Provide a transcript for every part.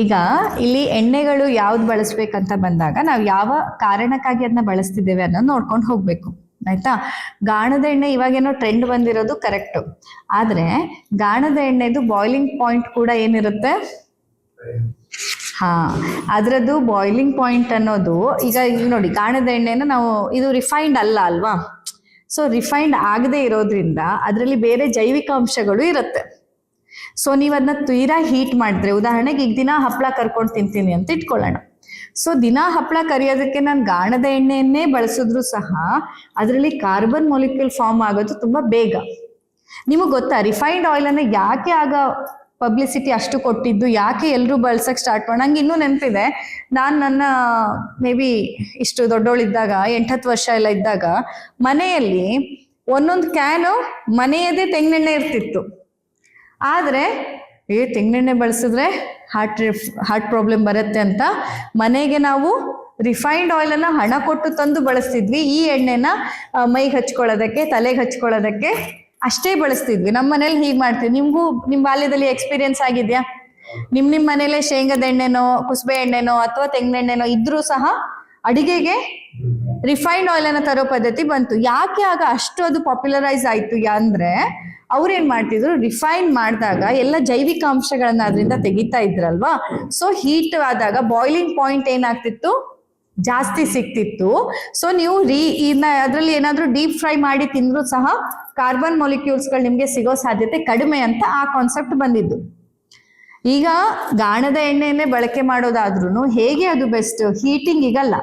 ಈಗ ಇಲ್ಲಿ ಎಣ್ಣೆಗಳು ಯಾವ್ದು ಬಳಸ್ಬೇಕಂತ ಬಂದಾಗ ನಾವು ಯಾವ ಕಾರಣಕ್ಕಾಗಿ ಅದನ್ನ ಬಳಸ್ತಿದ್ದೇವೆ ಅನ್ನೋದು ನೋಡ್ಕೊಂಡು ಹೋಗ್ಬೇಕು. ಆಯ್ತಾ? ಗಾಣದ ಎಣ್ಣೆ ಇವಾಗೇನೋ ಟ್ರೆಂಡ್ ಬಂದಿರೋದು ಕರೆಕ್ಟ್, ಆದ್ರೆ ಗಾಣದ ಎಣ್ಣೆದು ಬಾಯ್ಲಿಂಗ್ ಪಾಯಿಂಟ್ ಕೂಡ ಏನಿರುತ್ತೆ? ಅದ್ರದ್ದು ಬಾಯ್ಲಿಂಗ್ ಪಾಯಿಂಟ್ ಅನ್ನೋದು ಈಗ ನೋಡಿ, ಗಾಣದ ಎಣ್ಣೆನ ನಾವು ಇದು ರಿಫೈನ್ಡ್ ಅಲ್ಲ ಅಲ್ವಾ? ಸೊ ರಿಫೈನ್ಡ್ ಆಗದೆ ಇರೋದ್ರಿಂದ ಅದರಲ್ಲಿ ಬೇರೆ ಜೈವಿಕ ಅಂಶಗಳು ಇರುತ್ತೆ. ಸೊ ನೀವು ಅದನ್ನ ತೀರಾ ಹೀಟ್ ಮಾಡಿದ್ರೆ, ಉದಾಹರಣೆಗೆ ಈಗ ದಿನ ಹಪ್ಪಳ ಕರ್ಕೊಂಡು ತಿಂತೀನಿ ಅಂತ ಇಟ್ಕೊಳ್ಳೋಣ. ಸೊ ದಿನ ಹಪ್ಪಳ ಕರಿಯೋದಕ್ಕೆ ನಾನು ಗಾಣದ ಎಣ್ಣೆಯನ್ನೇ ಬಳಸಿದ್ರು ಸಹ ಅದರಲ್ಲಿ ಕಾರ್ಬನ್ ಮೊಲಿಕ್ಯೂಲ್ ಫಾರ್ಮ್ ಆಗೋದು ತುಂಬಾ ಬೇಗ. ನಿಮಗೆ ಗೊತ್ತಾ ರಿಫೈನ್ಡ್ ಆಯಿಲ್ ಅನ್ನ ಯಾಕೆ ಆಗ ಪಬ್ಲಿಸಿಟಿ ಅಷ್ಟು ಕೊಟ್ಟಿದ್ದು, ಯಾಕೆ ಎಲ್ಲರೂ ಬಳಸಕ್ ಸ್ಟಾರ್ಟ್ ಮಾಡಿ? ನಂಗೆ ಇನ್ನೂ ನೆನಪಿದೆ, ನಾನು ನನ್ನ ಮೇ ಬಿ ಇಷ್ಟು ದೊಡ್ಡವಳಿದ್ದಾಗ 8-10 ವರ್ಷ ಎಲ್ಲ ಇದ್ದಾಗ ಮನೆಯಲ್ಲಿ ಒಂದೊಂದು ಕ್ಯಾನು ಮನೆಯದೇ ತೆಂಗಿನೆಣ್ಣೆ ಇರ್ತಿತ್ತು. ಆದ್ರೆ ತೆಂಗಿನೆಣ್ಣೆ ಬಳಸಿದ್ರೆ ಹಾರ್ಟ್ ಪ್ರಾಬ್ಲಮ್ ಬರುತ್ತೆ ಅಂತ ಮನೆಗೆ ನಾವು ರಿಫೈನ್ಡ್ ಆಯಿಲ್ ಅನ್ನ ಹಣ ಕೊಟ್ಟು ತಂದು ಬಳಸ್ತಿದ್ವಿ. ಈ ಎಣ್ಣೆನ ಮೈಗೆ ಹಚ್ಕೊಳ್ಳೋದಕ್ಕೆ, ತಲೆಗೆ ಹಚ್ಕೊಳ್ಳೋದಕ್ಕೆ ಅಷ್ಟೇ ಬಳಸ್ತಿದ್ವಿ. ನಮ್ಮ ಮನೇಲಿ ಹೀಗೆ ಮಾಡ್ತೀವಿ. ನಿಮ್ಗೂ ನಿಮ್ ಬಾಲ್ಯದಲ್ಲಿ ಎಕ್ಸ್ಪೀರಿಯನ್ಸ್ ಆಗಿದ್ಯಾ? ನಿಮ್ ಮನೇಲೆ ಶೇಂಗದ ಎಣ್ಣೆನೋ ಕುಸುಬೆ ಎಣ್ಣೆನೋ ಅಥವಾ ತೆಂಗಿನೆಣ್ಣೆನೋ ಇದ್ರೂ ಸಹ ಅಡಿಗೆಗೆ ರಿಫೈನ್ಡ್ ಆಯಿಲ್ ಅನ್ನ ತರೋ ಪದ್ಧತಿ ಬಂತು. ಯಾಕೆ ಆಗ ಅಷ್ಟು ಅದು ಪಾಪ್ಯುಲರೈಸ್ ಆಯ್ತು ಅಂದ್ರೆ ಅವ್ರೇನ್ ಮಾಡ್ತಿದ್ರು, ರಿಫೈನ್ ಮಾಡಿದಾಗ ಎಲ್ಲ ಜೈವಿಕ ಅಂಶಗಳನ್ನ ಅದರಿಂದ ತೆಗಿತಾ ಇದ್ರಲ್ವಾ. ಸೊ ಹೀಟ್ ಆದಾಗ ಬಾಯ್ಲಿಂಗ್ ಪಾಯಿಂಟ್ ಏನಾಗ್ತಿತ್ತು, ಜಾಸ್ತಿ ಸಿಕ್ತಿತ್ತು. ಸೊ ನೀವು ಅದ್ರಲ್ಲಿ ಏನಾದ್ರೂ ಡೀಪ್ ಫ್ರೈ ಮಾಡಿ ತಿಂದ್ರು ಸಹ ಕಾರ್ಬನ್ ಮೊಲಿಕ್ಯೂಲ್ಸ್ಗಳು ನಿಮ್ಗೆ ಸಿಗೋ ಸಾಧ್ಯತೆ ಕಡಿಮೆ ಅಂತ ಆ ಕಾನ್ಸೆಪ್ಟ್ ಬಂದಿದ್ದು. ಈಗ ಗಾಣದ ಎಣ್ಣೆಯನ್ನೇ ಬಳಕೆ ಮಾಡೋದಾದ್ರೂ ಹೇಗೆ ಅದು ಬೆಸ್ಟ್? ಹೀಟಿಂಗ್ ಈಗಲ್ಲ,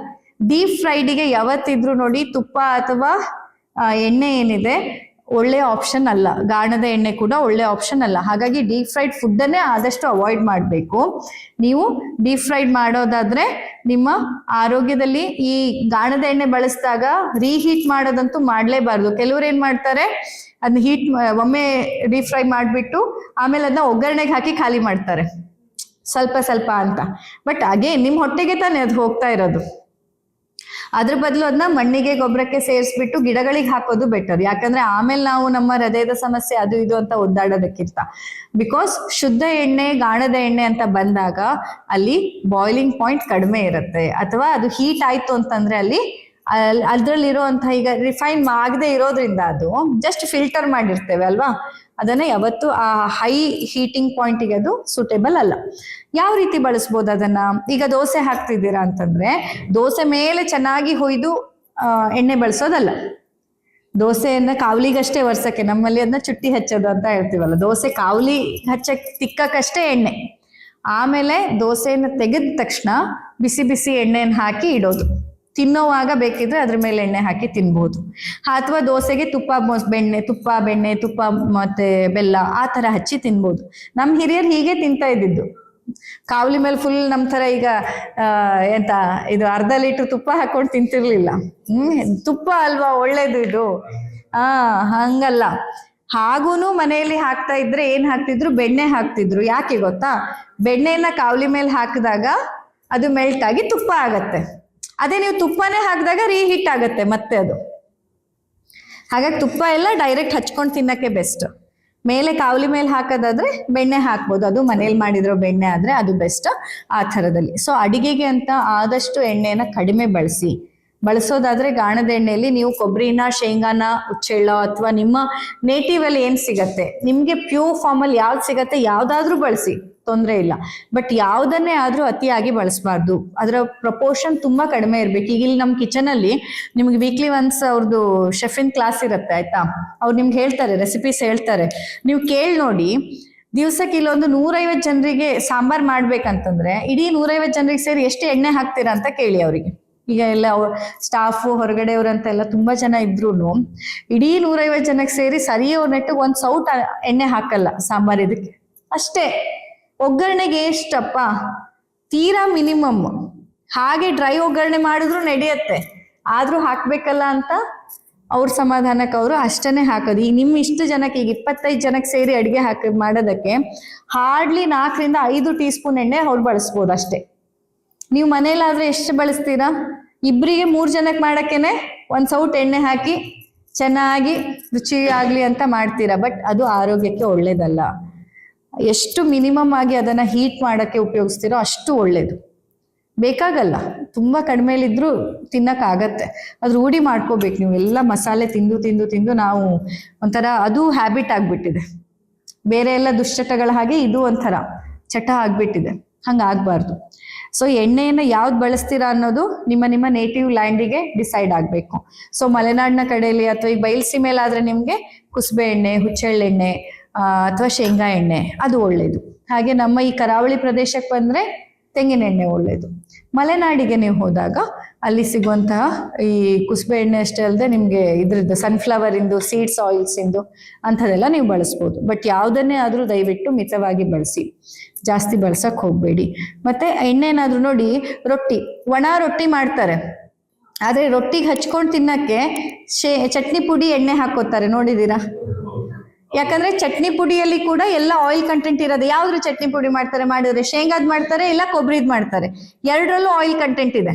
ಡೀಪ್ ಫ್ರೈಡಿಗೆ ಯಾವತ್ತಿದ್ರು ನೋಡಿ ತುಪ್ಪ ಅಥವಾ ಎಣ್ಣೆ ಏನಿದೆ ಒಳ್ಳೆ ಆಪ್ಷನ್ ಅಲ್ಲ. ಗಾಣದ ಎಣ್ಣೆ ಕೂಡ ಒಳ್ಳೆ ಆಪ್ಷನ್ ಅಲ್ಲ. ಹಾಗಾಗಿ ಡೀಪ್ ಫ್ರೈಡ್ ಫುಡ್ ಅನ್ನೇ ಆದಷ್ಟು ಅವಾಯ್ಡ್ ಮಾಡಬೇಕು. ನೀವು ಡೀಪ್ ಫ್ರೈಡ್ ಮಾಡೋದಾದ್ರೆ ನಿಮ್ಮ ಆರೋಗ್ಯದಲ್ಲಿ ಈ ಗಾಣದ ಎಣ್ಣೆ ಬಳಸಿದಾಗ ರೀಹೀಟ್ ಮಾಡೋದಂತೂ ಮಾಡ್ಲೇಬಾರ್ದು. ಕೆಲವ್ರು ಏನ್ ಮಾಡ್ತಾರೆ, ಅದನ್ನ ಒಮ್ಮೆ ಡೀಪ್ ಫ್ರೈ ಮಾಡಿಬಿಟ್ಟು ಆಮೇಲೆ ಅದನ್ನ ಒಗ್ಗರಣೆಗೆ ಹಾಕಿ ಖಾಲಿ ಮಾಡ್ತಾರೆ ಸ್ವಲ್ಪ ಸ್ವಲ್ಪ ಅಂತ. ಬಟ್ ಅಗೇನ್ ನಿಮ್ ಹೊಟ್ಟೆಗೆ ತಾನೇ ಅದು ಹೋಗ್ತಾ ಇರೋದು. ಅದ್ರ ಬದಲು ಅದನ್ನ ಮಣ್ಣಿಗೆ ಗೊಬ್ಬರಕ್ಕೆ ಸೇರಿಸ್ಬಿಟ್ಟು ಗಿಡಗಳಿಗೆ ಹಾಕೋದು ಬೆಟರ್. ಯಾಕಂದ್ರೆ ಆಮೇಲೆ ನಾವು ನಮ್ಮ ಹೃದಯದ ಸಮಸ್ಯೆ ಅದು ಇದು ಅಂತ ಒದ್ದಾಡೋದಕ್ಕಿಂತ, ಬಿಕಾಸ್ ಶುದ್ಧ ಎಣ್ಣೆ ಗಾಣದ ಎಣ್ಣೆ ಅಂತ ಬಂದಾಗ ಅಲ್ಲಿ ಬಾಯ್ಲಿಂಗ್ ಪಾಯಿಂಟ್ ಕಡಿಮೆ ಇರುತ್ತೆ. ಅಥವಾ ಅದು ಹೀಟ್ ಆಯ್ತು ಅಂತಂದ್ರೆ ಅದ್ರಲ್ಲಿರುವಂತ ಈಗ ರಿಫೈನ್ ಆಗದೆ ಇರೋದ್ರಿಂದ ಅದು ಜಸ್ಟ್ ಫಿಲ್ಟರ್ ಮಾಡಿರ್ತೇವೆ ಅಲ್ವಾ, ಅದನ್ನ ಯಾವತ್ತು ಆ ಹೈ ಹೀಟಿಂಗ್ ಪಾಯಿಂಟಿಗೆ ಅದು ಸೂಟೇಬಲ್ ಅಲ್ಲ. ಯಾವ ರೀತಿ ಬಳಸ್ಬೋದು ಅದನ್ನ? ಈಗ ದೋಸೆ ಹಾಕ್ತಿದ್ದೀರಾ ಅಂತಂದ್ರೆ ದೋಸೆ ಮೇಲೆ ಚೆನ್ನಾಗಿ ಹೊಯ್ದು ಎಣ್ಣೆ ಬಳಸೋದಲ್ಲ. ದೋಸೆಯನ್ನ ಕಾವಲಿಗಷ್ಟೇ ಒರ್ಸಕ್ಕೆ, ನಮ್ಮಲ್ಲಿ ಅದನ್ನ ಚುಟ್ಟಿ ಹಚ್ಚೋದು ಅಂತ ಹೇಳ್ತೀವಲ್ಲ, ದೋಸೆ ಕಾವಲಿ ತಿಕ್ಕಕ್ಕಷ್ಟೇ ಎಣ್ಣೆ. ಆಮೇಲೆ ದೋಸೆಯನ್ನು ತೆಗೆದ ತಕ್ಷಣ ಬಿಸಿ ಬಿಸಿ ಎಣ್ಣೆಯನ್ನು ಹಾಕಿ ಇಡೋದು. ತಿನ್ನೋವಾಗ ಬೇಕಿದ್ರೆ ಅದ್ರ ಮೇಲೆ ಎಣ್ಣೆ ಹಾಕಿ ತಿನ್ಬಹುದು. ಅಥವಾ ದೋಸೆಗೆ ತುಪ್ಪ ಬೆಣ್ಣೆ ತುಪ್ಪ ಮತ್ತೆ ಬೆಲ್ಲ ಆ ತರ ಹಚ್ಚಿ ತಿನ್ಬಹುದು. ನಮ್ ಹಿರಿಯರು ಹೀಗೆ ತಿಂತಾ ಇದ್ದಿದ್ದು. ಕಾವಲಿ ಮೇಲೆ ಫುಲ್ ನಮ್ ತರ ಈಗ ಇದು ಅರ್ಧ ಲೀಟರ್ ತುಪ್ಪ ಹಾಕೊಂಡು ತಿಂತಿರ್ಲಿಲ್ಲ. ತುಪ್ಪ ಅಲ್ವಾ ಒಳ್ಳೇದು ಇದು. ಹಂಗಲ್ಲ. ಹಾಗೂನು ಮನೆಯಲ್ಲಿ ಹಾಕ್ತಾ ಇದ್ರೆ ಏನ್ ಹಾಕ್ತಿದ್ರು, ಬೆಣ್ಣೆ ಹಾಕ್ತಿದ್ರು. ಯಾಕೆ ಗೊತ್ತಾ? ಬೆಣ್ಣೆಯನ್ನ ಕಾವಲಿ ಮೇಲೆ ಹಾಕಿದಾಗ ಅದು ಮೆಲ್ಟ್ ಆಗಿ ತುಪ್ಪ ಆಗತ್ತೆ. ಅದೇ ನೀವು ತುಪ್ಪನೇ ಹಾಕಿದಾಗ ರೀಹೀಟ್ ಆಗತ್ತೆ ಮತ್ತೆ ಅದು. ಹಾಗಾಗಿ ತುಪ್ಪ ಎಲ್ಲ ಡೈರೆಕ್ಟ್ ಹಚ್ಕೊಂಡು ತಿನ್ನಕ್ಕೆ ಬೆಸ್ಟ್. ಮೇಲೆ ಕಾವಲಿ ಮೇಲೆ ಹಾಕೋದಾದ್ರೆ ಬೆಣ್ಣೆ ಹಾಕ್ಬೋದು, ಅದು ಮನೇಲಿ ಮಾಡಿರೋ ಬೆಣ್ಣೆ ಆದ್ರೆ ಅದು ಬೆಸ್ಟ್ ಆ ಥರದಲ್ಲಿ. ಸೊ ಅಡಿಗೆಗೆ ಅಂತ ಆದಷ್ಟು ಎಣ್ಣೆನ ಕಡಿಮೆ ಬಳಸೋದಾದ್ರೆ ಗಾಣದ ಎಣ್ಣೆಯಲ್ಲಿ ನೀವು ಕೊಬ್ಬರಿನ, ಶೇಂಗಾನ, ಹುಚ್ಚೆಳ್ಳು ಅಥವಾ ನಿಮ್ಮ ನೇಟಿವ್ ಅಲ್ಲಿ ಏನ್ ಸಿಗತ್ತೆ, ನಿಮ್ಗೆ ಪ್ಯೂರ್ ಫಾರ್ಮ್ ಅಲ್ಲಿ ಯಾವ್ದು ಸಿಗತ್ತೆ ಯಾವ್ದಾದ್ರೂ ಬಳಸಿ, ತೊಂದರೆ ಇಲ್ಲ. ಬಟ್ ಯಾವ್ದನ್ನೇ ಆದ್ರೂ ಅತಿಯಾಗಿ ಬಳಸಬಾರ್ದು. ಅದರ ಪ್ರಪೋರ್ಷನ್ ತುಂಬಾ ಕಡಿಮೆ ಇರ್ಬೇಕು. ಈಗ ಇಲ್ಲಿ ನಮ್ ಕಿಚನ್ ಅಲ್ಲಿ ನಿಮ್ಗೆ ವೀಕ್ಲಿ ಒನ್ಸ್ ಅವ್ರದ್ದು ಶೆಫಿನ್ ಕ್ಲಾಸ್ ಇರುತ್ತೆ ಆಯ್ತಾ, ಅವ್ರು ನಿಮ್ಗೆ ಹೇಳ್ತಾರೆ, ರೆಸಿಪೀಸ್ ಹೇಳ್ತಾರೆ. ನೀವು ಕೇಳಿ ನೋಡಿ, ದಿವ್ಸಕ್ಕೆ ಇಲ್ಲೊಂದು 150 ಜನರಿಗೆ ಸಾಂಬಾರ್ ಮಾಡ್ಬೇಕಂತಂದ್ರೆ ಇಡೀ 150 ಜನರಿಗೆ ಸೇರಿ ಎಷ್ಟು ಎಣ್ಣೆ ಹಾಕ್ತೀರಾ ಅಂತ ಕೇಳಿ ಅವರಿಗೆ. ಈಗ ಎಲ್ಲ ಸ್ಟಾಫ್ ಹೊರಗಡೆಯವ್ರಂತೆಲ್ಲ ತುಂಬಾ ಜನ ಇದ್ರು ಇಡೀ 150 ಜನಕ್ಕೆ ಸೇರಿ ಸರಿಯೋ ನೆಟ್ಟಿಗೆ ಒಂದ್ ಸೌಟ್ ಎಣ್ಣೆ ಹಾಕಲ್ಲ ಸಾಂಬಾರ್ ಇದಕ್ಕೆ ಅಷ್ಟೇ. ಒಗ್ಗರಣೆಗೆ ಎಷ್ಟಪ್ಪ, ತೀರಾ ಮಿನಿಮಮ್. ಹಾಗೆ ಡ್ರೈ ಒಗ್ಗರಣೆ ಮಾಡಿದ್ರು ನಡೆಯುತ್ತೆ, ಆದ್ರೂ ಹಾಕ್ಬೇಕಲ್ಲ ಅಂತ ಅವ್ರ ಸಮಾಧಾನಕ್ಕೆ ಅವರು ಅಷ್ಟನ್ನೇ ಹಾಕೋದು. ಈಗ ನಿಮ್ ಇಷ್ಟು ಜನಕ್ಕೆ, ಈಗ 25 ಜನಕ್ಕೆ ಸೇರಿ ಅಡಿಗೆ ಮಾಡೋದಕ್ಕೆ ಹಾರ್ಡ್ಲಿ 4-5 ಟೀ ಸ್ಪೂನ್ ಎಣ್ಣೆ ಅವ್ರು ಬಳಸ್ಬೋದು ಅಷ್ಟೇ. ನೀವು ಮನೇಲಾದ್ರೆ ಎಷ್ಟು ಬಳಸ್ತೀರಾ? 2-3 ಜನಕ್ಕೆ ಮಾಡಕ್ಕೇನೆ ಒಂದ್ ಸೌಟ್ ಎಣ್ಣೆ ಹಾಕಿ ಚೆನ್ನಾಗಿ ರುಚಿ ಆಗ್ಲಿ ಅಂತ ಮಾಡ್ತೀರಾ. ಬಟ್ ಅದು ಆರೋಗ್ಯಕ್ಕೆ ಒಳ್ಳೇದಲ್ಲ. ಎಷ್ಟು ಮಿನಿಮಮ್ ಆಗಿ ಅದನ್ನ ಹೀಟ್ ಮಾಡಕ್ಕೆ ಉಪಯೋಗಿಸ್ತೀರೋ ಅಷ್ಟು ಒಳ್ಳೇದು. ಬೇಕಾಗಲ್ಲ, ತುಂಬ ಕಡಿಮೆಲಿದ್ರೂ ತಿನ್ನಕ್ಕಾಗತ್ತೆ. ಅದು ರೂಢಿ ಮಾಡ್ಕೋಬೇಕು ನೀವು. ಎಲ್ಲ ಮಸಾಲೆ ತಿಂದು ತಿಂದು ತಿಂದು ನಾವು ಒಂಥರ ಅದು ಹ್ಯಾಬಿಟ್ ಆಗ್ಬಿಟ್ಟಿದೆ. ಬೇರೆ ಎಲ್ಲ ದುಶ್ಚಟಗಳ ಹಾಗೆ ಇದು ಒಂಥರ ಚಟ ಆಗ್ಬಿಟ್ಟಿದೆ. ಹಂಗಾಗಬಾರ್ದು. ಸೊ ಎಣ್ಣೆಯನ್ನು ಯಾವ್ದು ಬಳಸ್ತೀರಾ ಅನ್ನೋದು ನಿಮ್ಮ ನಿಮ್ಮ ನೇಟಿವ್ ಲ್ಯಾಂಡಿಗೆ ಡಿಸೈಡ್ ಆಗಬೇಕು. ಸೊ ಮಲೆನಾಡಿನ ಕಡೆಯಲ್ಲಿ ಅಥವಾ ಈಗ ಬಯಲುಸೀಮೆಲಾದ್ರೆ ನಿಮಗೆ ಕುಸುಬೆ ಎಣ್ಣೆ, ಹುಚ್ಚೆಳ್ಳೆಣ್ಣೆ ಅಥವಾ ಶೇಂಗಾ ಎಣ್ಣೆ ಅದು ಒಳ್ಳೇದು. ಹಾಗೆ ನಮ್ಮ ಈ ಕರಾವಳಿ ಪ್ರದೇಶಕ್ಕೆ ಬಂದರೆ ತೆಂಗಿನ ಎಣ್ಣೆ ಒಳ್ಳೇದು. ಮಲೆನಾಡಿಗೆ ನೀವು ಹೋದಾಗ ಅಲ್ಲಿ ಸಿಗುವಂತಹ ಈ ಕುಸುಬೆ ಎಣ್ಣೆ ಅಷ್ಟೇ ಅಲ್ಲದೆ ನಿಮಗೆ ಇದ್ರದ್ದು ಸನ್ಫ್ಲವರ್ ಇಂದು ಸೀಡ್ಸ್ ಆಯಿಲ್ಸ್ ಇಂದು ಅಂಥದ್ದೆಲ್ಲ ನೀವು ಬಳಸ್ಬೋದು. ಬಟ್ ಯಾವುದನ್ನೇ ಆದರೂ ದಯವಿಟ್ಟು ಮಿತವಾಗಿ ಬಳಸಿ, ಜಾಸ್ತಿ ಬಳಸಕ್ಕೆ ಹೋಗಬೇಡಿ. ಮತ್ತೆ ಎಣ್ಣೆನಾದ್ರೂ ನೋಡಿ, ರೊಟ್ಟಿ ಒಣ ರೊಟ್ಟಿ ಮಾಡ್ತಾರೆ, ಆದರೆ ರೊಟ್ಟಿಗೆ ಹಚ್ಕೊಂಡು ತಿನ್ನಕ್ಕೆ ಚಟ್ನಿ ಪುಡಿ ಎಣ್ಣೆ ಹಾಕೋತಾರೆ, ನೋಡಿದ್ದೀರಾ? ಯಾಕಂದ್ರೆ ಚಟ್ನಿ ಪುಡಿಯಲ್ಲಿ ಕೂಡ ಎಲ್ಲ ಆಯಿಲ್ ಕಂಟೆಂಟ್ ಇರೋದು. ಯಾವ್ದ್ರ ಚಟ್ನಿ ಪುಡಿ ಮಾಡಿದ್ರೆ ಶೇಂಗಾದ್ ಮಾಡ್ತಾರೆ, ಇಲ್ಲ ಕೊಬ್ಬರಿದ್ ಮಾಡ್ತಾರೆ, ಎರಡರಲ್ಲೂ ಆಯಿಲ್ ಕಂಟೆಂಟ್ ಇದೆ.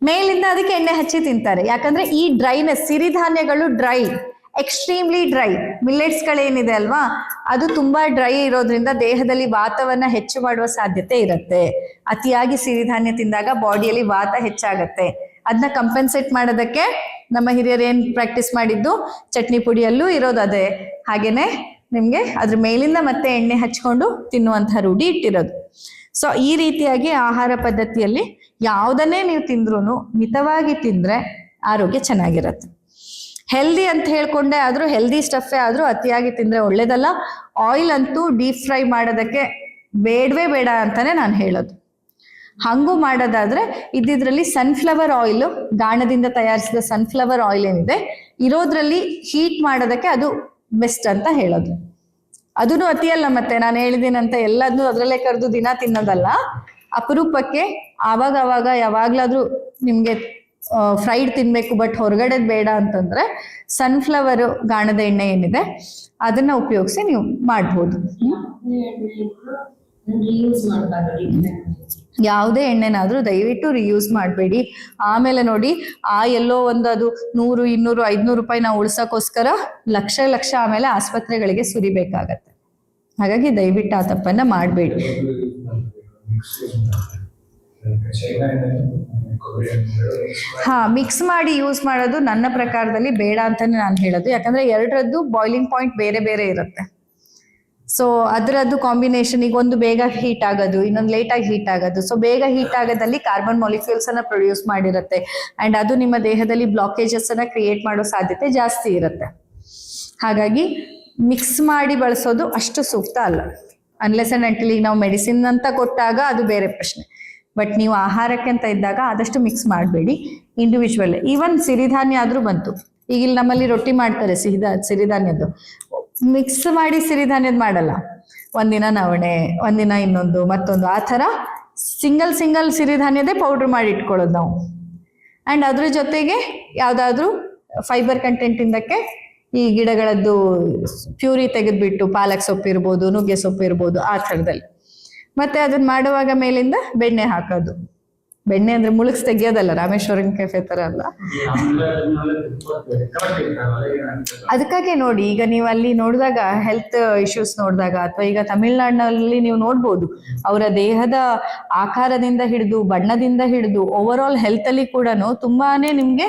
ಮೇಲಿಂದ ಅದಕ್ಕೆ ಎಣ್ಣೆ ಹಚ್ಚಿ ತಿಂತಾರೆ. ಯಾಕಂದ್ರೆ ಈ ಡ್ರೈನೆಸ್, ಸಿರಿಧಾನ್ಯಗಳು ಡ್ರೈ, ಎಕ್ಸ್ಟ್ರೀಮ್ಲಿ ಡ್ರೈ. ಮಿಲ್ಲೆಟ್ಸ್ಗಳೇನಿದೆ ಅಲ್ವಾ, ಅದು ತುಂಬಾ ಡ್ರೈ ಇರೋದ್ರಿಂದ ದೇಹದಲ್ಲಿ ವಾತವನ್ನ ಹೆಚ್ಚು ಮಾಡುವ ಸಾಧ್ಯತೆ ಇರುತ್ತೆ. ಅತಿಯಾಗಿ ಸಿರಿಧಾನ್ಯ ತಿಂದಾಗ ಬಾಡಿಯಲ್ಲಿ ವಾತ ಹೆಚ್ಚಾಗತ್ತೆ. ಅದನ್ನ ಕಂಪೆನ್ಸೇಟ್ ಮಾಡೋದಕ್ಕೆ ನಮ್ಮ ಹಿರಿಯರು ಏನ್ ಪ್ರಾಕ್ಟೀಸ್ ಮಾಡಿದ್ದು, ಚಟ್ನಿ ಪುಡಿಯಲ್ಲೂ ಇರೋದು ಅದೇ. ಹಾಗೇನೆ ನಿಮ್ಗೆ ಅದ್ರ ಮೇಲಿಂದ ಮತ್ತೆ ಎಣ್ಣೆ ಹಚ್ಕೊಂಡು ತಿನ್ನುವಂತಹ ರೂಢಿ ಇಟ್ಟಿರೋದು. ಸೊ ಈ ರೀತಿಯಾಗಿ ಆಹಾರ ಪದ್ಧತಿಯಲ್ಲಿ ಯಾವುದನ್ನೇ ನೀವು ತಿಂದ್ರೂ ಮಿತವಾಗಿ ತಿಂದ್ರೆ ಆರೋಗ್ಯ ಚೆನ್ನಾಗಿರತ್ತೆ. ಹೆಲ್ದಿ ಅಂತ ಹೇಳ್ಕೊಂಡೆ ಆದ್ರೂ, ಹೆಲ್ದಿ ಸ್ಟಫೇ ಆದ್ರೂ ಅತಿಯಾಗಿ ತಿಂದ್ರೆ ಒಳ್ಳೇದಲ್ಲ. ಆಯಿಲ್ ಅಂತೂ ಡೀಪ್ ಫ್ರೈ ಮಾಡೋದಕ್ಕೆ ಬೇಡವೇ ಬೇಡ ಅಂತಾನೆ ನಾನು ಹೇಳೋದು. ಹಂಗೂ ಮಾಡೋದಾದ್ರೆ ಇದ್ದಿದ್ರಲ್ಲಿ ಸನ್ಫ್ಲವರ್ ಆಯಿಲ್, ಗಾಣದಿಂದ ತಯಾರಿಸಿದ ಸನ್ಫ್ಲವರ್ ಆಯಿಲ್ ಏನಿದೆ ಇರೋದ್ರಲ್ಲಿ ಹೀಟ್ ಮಾಡೋದಕ್ಕೆ ಅದು ಬೆಸ್ಟ್ ಅಂತ ಹೇಳೋದು. ಅದೂ ಅತಿಯಲ್ಲ. ಮತ್ತೆ ನಾನು ಹೇಳಿದ್ದೀನಂತ ಎಲ್ಲದನ್ನೂ ಅದರಲ್ಲೇ ಕರೆದು ದಿನ ತಿನ್ನೋದಲ್ಲ. ಅಪರೂಪಕ್ಕೆ ಆವಾಗ ಯಾವಾಗ್ಲಾದ್ರೂ ನಿಮ್ಗೆ ಫ್ರೈಡ್ ತಿನ್ಬೇಕು ಬಟ್ ಹೊರಗಡೆದ್ ಬೇಡ ಅಂತಂದ್ರೆ ಸನ್ಫ್ಲವರ್ ಗಾಣದ ಎಣ್ಣೆ ಏನಿದೆ ಅದನ್ನ ಉಪಯೋಗಿಸಿ ನೀವು ಮಾಡ್ಬೋದು. ಯಾವುದೇ ಎಣ್ಣೆನಾದ್ರೂ ದಯವಿಟ್ಟು ರಿಯೂಸ್ ಮಾಡಬೇಡಿ. ಆಮೇಲೆ ನೋಡಿ, ಎಲ್ಲೋ ಒಂದು ಅದು 100, 200, 500 ರೂಪಾಯಿ ನಾವು ಉಳ್ಸಕ್ಕೋಸ್ಕರ ಲಕ್ಷ ಆಮೇಲೆ ಆಸ್ಪತ್ರೆಗಳಿಗೆ ಸುರಿಬೇಕಾಗತ್ತೆ. ಹಾಗಾಗಿ ದಯವಿಟ್ಟು ಆ ತಪ್ಪನ್ನ ಮಾಡಬೇಡಿ. ಮಿಕ್ಸ್ ಮಾಡಿ ಯೂಸ್ ಮಾಡೋದು ನನ್ನ ಪ್ರಕಾರದಲ್ಲಿ ಬೇಡ ಅಂತಾನೆ ನಾನು ಹೇಳೋದು. ಯಾಕಂದ್ರೆ ಎರಡರದ್ದು ಬಾಯ್ಲಿಂಗ್ ಪಾಯಿಂಟ್ ಬೇರೆ ಬೇರೆ ಇರುತ್ತೆ. ಸೊ ಅದರದ್ದು ಕಾಂಬಿನೇಷನ್, ಈಗ ಒಂದು ಬೇಗ ಹೀಟ್ ಆಗೋದು, ಇನ್ನೊಂದು ಲೇಟಾಗಿ ಹೀಟ್ ಆಗೋದು. ಸೊ ಬೇಗ ಹೀಟ್ ಆಗೋದಲ್ಲಿ ಕಾರ್ಬನ್ ಮಾಲಿಕ್ಯೂಲ್ಸ್ ಅನ್ನ ಪ್ರೊಡ್ಯೂಸ್ ಮಾಡಿರುತ್ತೆ ಅಂಡ್ ಅದು ನಿಮ್ಮ ದೇಹದಲ್ಲಿ ಬ್ಲಾಕೇಜಸ್ ಅನ್ನ ಕ್ರಿಯೇಟ್ ಮಾಡೋ ಸಾಧ್ಯತೆ ಜಾಸ್ತಿ ಇರುತ್ತೆ. ಹಾಗಾಗಿ ಮಿಕ್ಸ್ ಮಾಡಿ ಬಳಸೋದು ಅಷ್ಟು ಸೂಕ್ತ ಅಲ್ಲ. ಅನ್ಲೆಸ್ ಅಂಡ್ ಅಂಟಿಲ್ ಈಗ ನಾವು ಮೆಡಿಸಿನ್ ಅಂತ ಕೊಟ್ಟಾಗ ಅದು ಬೇರೆ ಪ್ರಶ್ನೆ. ಬಟ್ ನೀವು ಆಹಾರಕ್ಕೆ ಅಂತ ಇದ್ದಾಗ ಆದಷ್ಟು ಮಿಕ್ಸ್ ಮಾಡಬೇಡಿ. ಇಂಡಿವಿಜುವಲ್ ಈವನ್ ಸಿರಿಧಾನ್ಯ ಆದ್ರೂ ಬಂತು. ಈಗ ಇಲ್ಲಿ ನಮ್ಮಲ್ಲಿ ರೊಟ್ಟಿ ಮಾಡ್ತಾರೆ ಸಿರಿಧಾನ್ಯದ್ದು, ಮಿಕ್ಸ್ ಮಾಡಿ ಸಿರಿಧಾನ್ಯದ ಮಾಡಲ್ಲ. ಒಂದಿನ ನವಣೆ, ಒಂದಿನ ಇನ್ನೊಂದು, ಮತ್ತೊಂದು, ಆ ಥರ ಸಿಂಗಲ್ ಸಿರಿಧಾನ್ಯದೇ ಪೌಡ್ರ್ ಮಾಡಿ ಇಟ್ಕೊಳ್ಳೋದು ನಾವು. ಆ್ಯಂಡ್ ಅದ್ರ ಜೊತೆಗೆ ಯಾವುದಾದ್ರೂ ಫೈಬರ್ ಕಂಟೆಂಟ್ ಇಂದಕ್ಕೆ ಈ ಗಿಡಗಳದ್ದು ಪ್ಯೂರಿ ತೆಗೆದ್ಬಿಟ್ಟು, ಪಾಲಕ್ ಸೊಪ್ಪು ಇರ್ಬೋದು, ನುಗ್ಗೆ ಸೊಪ್ಪು ಇರ್ಬೋದು, ಆ ಥರದಲ್ಲಿ. ಮತ್ತೆ ಅದನ್ನ ಮಾಡುವಾಗ ಮೇಲಿಂದ ಬೆಣ್ಣೆ ಹಾಕೋದು. ಬೆಣ್ಣೆ ಅಂದ್ರೆ ಮುಳುಗ್ಸ್ ತೆಗಿಯೋದಲ್ಲ, ರಾಮೇಶ್ವರನ್ ಕೆಫೆ ತರ ಅಲ್ಲ. ಅದಕ್ಕಾಗಿ ನೋಡಿ, ಈಗ ನೀವು ಅಲ್ಲಿ ನೋಡಿದಾಗ ಹೆಲ್ತ್ ಇಶ್ಯೂಸ್ ನೋಡಿದಾಗ, ಅಥವಾ ಈಗ ತಮಿಳ್ನಾಡಿನಲ್ಲಿ ನೀವು ನೋಡ್ಬೋದು, ಅವರ ದೇಹದ ಆಕಾರದಿಂದ ಹಿಡಿದು ಬಣ್ಣದಿಂದ ಹಿಡಿದು ಓವರ್ ಆಲ್ ಹೆಲ್ತ್ ಅಲ್ಲಿ ಕೂಡ ತುಂಬಾನೇ ನಿಮ್ಗೆ